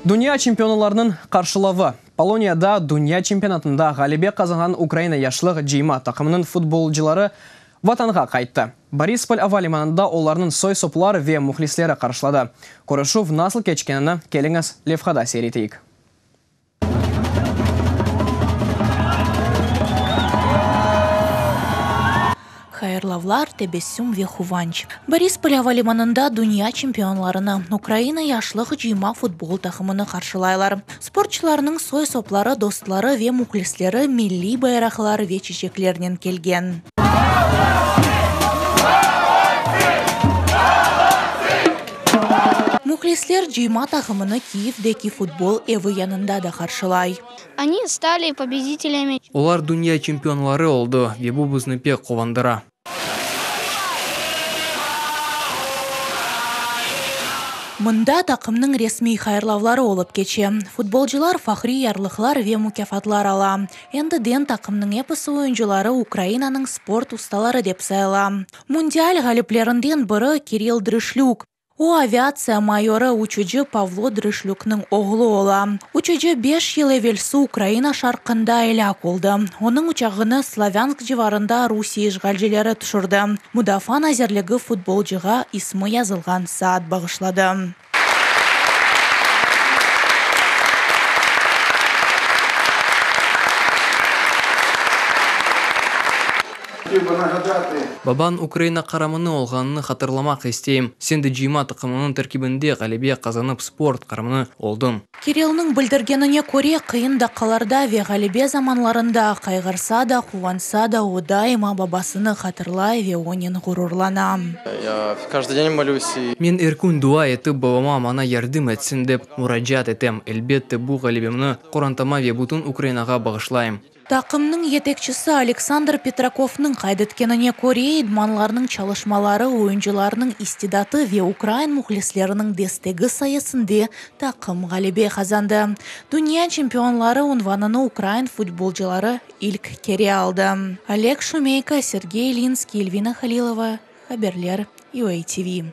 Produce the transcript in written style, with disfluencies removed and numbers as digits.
Dünya чемпионларының қаршылығы. Полонияда dünya чемпионатында ғалебе қазанған Украина яшылық жима тақымының футболчылары ватанға қайтты. Борисполь авалиманында оларының сой-соплар ве мұхлислері қаршылады. Көрішу в насыл кечкеніні келіңіз Левхада серетейік. Хайырлавлар тебессюм вехуванч. Борисполь авалиманында dünya чемпионларына Украина яшылық жима футбол тақымыны қаршылайлар. Спортчыларының сой-соплары, достлары ве мұхлислері милли байрақлары ве чечеклерінен келген. Мұхлислер жима тақымыны Киевдеки футбол евы янында да қаршылай. Они стали победителями. Олар dünya чемпионлары oldu ve bu bizni pek quvandыра. Мында тақымның ресми хайырлавлары олып кече. Футболчылар фахри ярлықлар ве мукафатлар ала. Ден тақымның эпысы ойынчылары Украинаның спорт усталары деп сайла. Мундиаль галиплерінден бірі Кирилл Дрышлюк. О авиация майоры учуджы Павло Дрышлюкның оғлы ола. Учуджы 5 ел евелсі Украина шарқында әляк олды. Оның учағыны Славянск живарында Русия işgalcilері тұшырды. Мудафан әзерлігі футболжыға исмі язылған саат бағышлады. Бабан Украина қарамыны олғаныны қатырламақ істейм. Сенді жима тақымының тәркибінде ғалебе қазанып спорт қарамыны олдым. Кириллның білдіргеніне көре қиын даққаларда ве ғалебе заманларында қайғырса да, қуанса да, одайма бабасыны қатырлай ве онен ғұрурланам. Я каждый день молюсь. Мен әркүн дуа етіп бабама мана ярдым етсін деп мұраджат етем. Әлбетті бұл ғалебемні Құрантама ве бұтын Украинаға бағышлайым. Тақымның етекчісі Александр Петраковның қайдеткеніне көре идманларының çalışмалары ойынчыларының истидаты ве Украин мұхлислерінің дестегі сайысында тақым ғалебе қазанды. Dünya чемпионлары унванını Украин футболчылары ilk кере алды. Олег Шумейко, Сергей Линский, Эльвина Халилова. Хаберлер UATV.